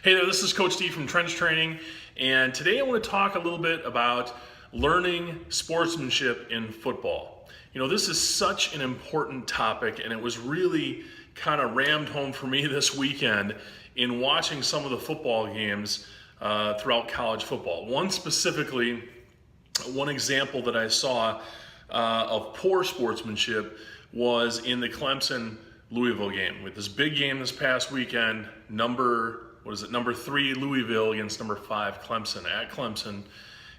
Hey there, this is Coach D from Trench Training, and today I want to talk a little bit about learning sportsmanship in football. You know, this is such an important topic, and it was really kind of rammed home for me this weekend in watching some of the football games throughout college football. One example that I saw of poor sportsmanship was in the Clemson-Louisville game. With this big game this past weekend, number 3 Louisville against number 5 Clemson at Clemson.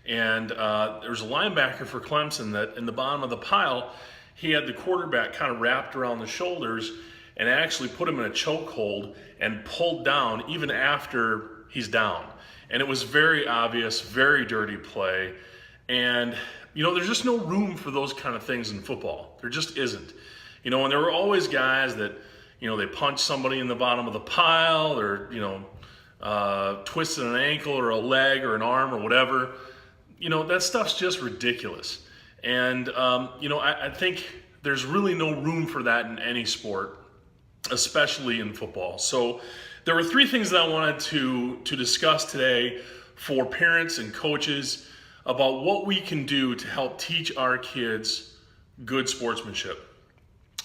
And there's a linebacker for Clemson that in the bottom of the pile, he had the quarterback kind of wrapped around the shoulders and actually put him in a chokehold and pulled down even after he's down. And it was very obvious, very dirty play. And, you know, there's just no room for those kind of things in football. There just isn't. You know, and there were always guys that, you know, they punched somebody in the bottom of the pile or, you know, twisted an ankle or a leg or an arm or whatever. You know, that stuff's just ridiculous. And, you know, I think there's really no room for that in any sport, especially in football. So there were 3 things that I wanted to discuss today for parents and coaches about what we can do to help teach our kids good sportsmanship.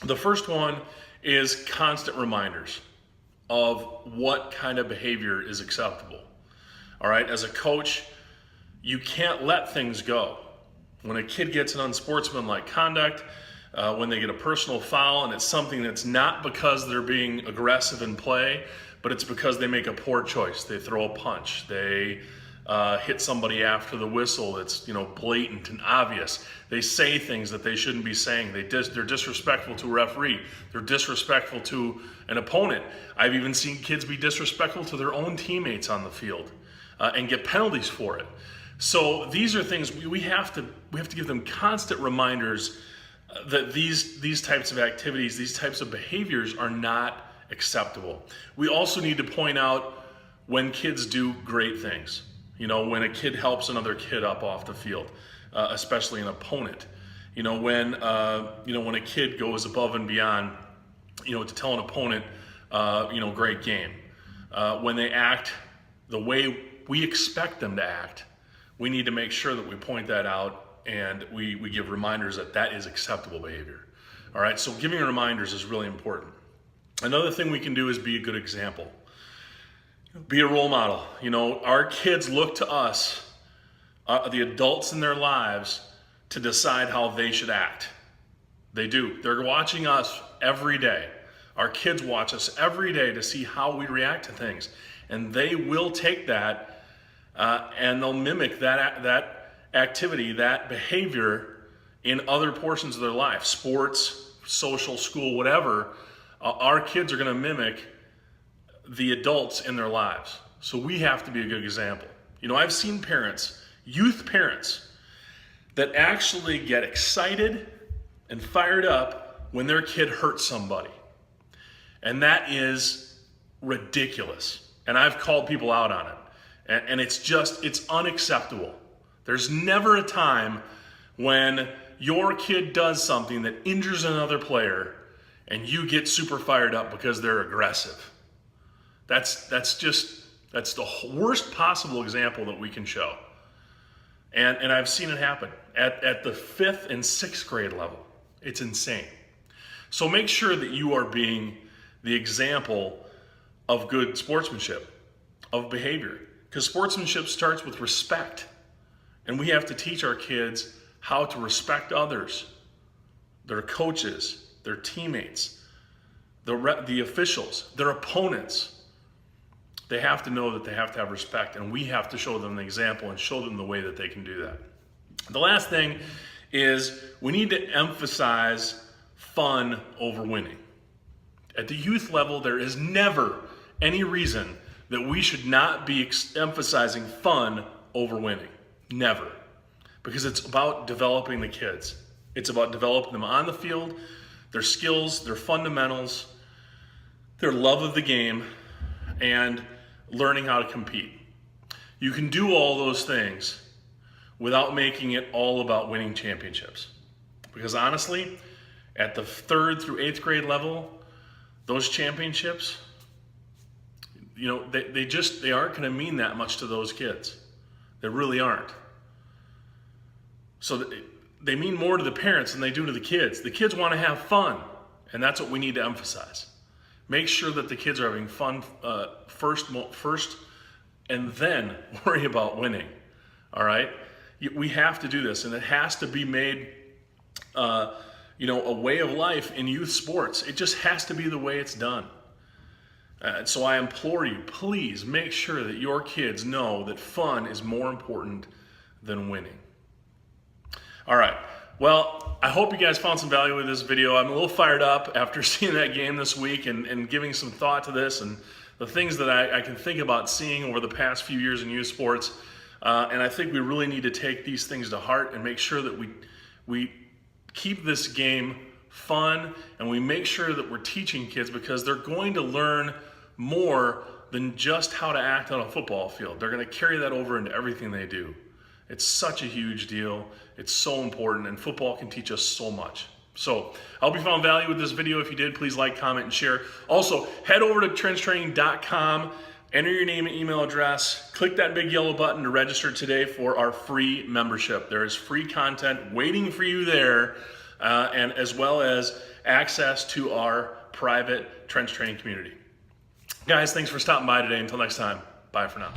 The first one is constant reminders of what kind of behavior is acceptable. All right, as a coach, you can't let things go. When a kid gets an unsportsmanlike conduct, when they get a personal foul, and it's something that's not because they're being aggressive in play, but it's because they make a poor choice. They throw a punch, they hit somebody after the whistle that's, you know, blatant and obvious. They say things that they shouldn't be saying. They're disrespectful to a referee. They're disrespectful to an opponent. I've even seen kids be disrespectful to their own teammates on the field and get penalties for it. So these are things we have to give them constant reminders that these types of activities, these types of behaviors are not acceptable. We also need to point out when kids do great things. You know, when a kid helps another kid up off the field, especially an opponent. You know, when a kid goes above and beyond, you know, to tell an opponent, you know, great game. When they act the way we expect them to act, we need to make sure that we point that out and we give reminders that that is acceptable behavior. All right, so giving reminders is really important. Another thing we can do is be a good example. Be a role model. You know, our kids look to us, the adults in their lives, to decide how they should act. They do. They're watching us every day. Our kids watch us every day to see how we react to things. And they will take that and they'll mimic that activity, that behavior in other portions of their life. Sports, social, school, whatever. Our kids are going to mimic the adults in their lives. So we have to be a good example. You know, I've seen parents, youth parents, that actually get excited and fired up when their kid hurts somebody. And that is ridiculous. And I've called people out on it. And it's unacceptable. There's never a time when your kid does something that injures another player and you get super fired up because they're aggressive. That's the worst possible example that we can show. And I've seen it happen at the 5th and 6th grade level. It's insane. So make sure that you are being the example of good sportsmanship, of behavior. Because sportsmanship starts with respect. And we have to teach our kids how to respect others, their coaches, their teammates, the officials, their opponents. They have to know that they have to have respect, and we have to show them the example and show them the way that they can do that. The last thing is we need to emphasize fun over winning. At the youth level, there is never any reason that we should not be emphasizing fun over winning. Never. Because it's about developing the kids. It's about developing them on the field, their skills, their fundamentals, their love of the game, and learning how to compete. You can do all those things without making it all about winning championships. Because honestly, at the 3rd through 8th grade level, those championships, they aren't going to mean that much to those kids. They really aren't. So they mean more to the parents than they do to the kids. The kids want to have fun, and that's what we need to emphasize. Make sure that the kids are having fun first, and then worry about winning. All right? We have to do this, and it has to be made a way of life in youth sports. It just has to be the way it's done. So I implore you, please make sure that your kids know that fun is more important than winning. All right. Well, I hope you guys found some value with this video. I'm a little fired up after seeing that game this week and giving some thought to this and the things that I can think about seeing over the past few years in youth sports. And I think we really need to take these things to heart and make sure that we keep this game fun, and we make sure that we're teaching kids, because they're going to learn more than just how to act on a football field. They're going to carry that over into everything they do. It's such a huge deal. It's so important, and football can teach us so much. So I hope you found value with this video. If you did, please like, comment, and share. Also, head over to trendstraining.com, enter your name and email address, click that big yellow button to register today for our free membership. There is free content waiting for you there, and as well as access to our private Trends Training community. Guys, thanks for stopping by today. Until next time, bye for now.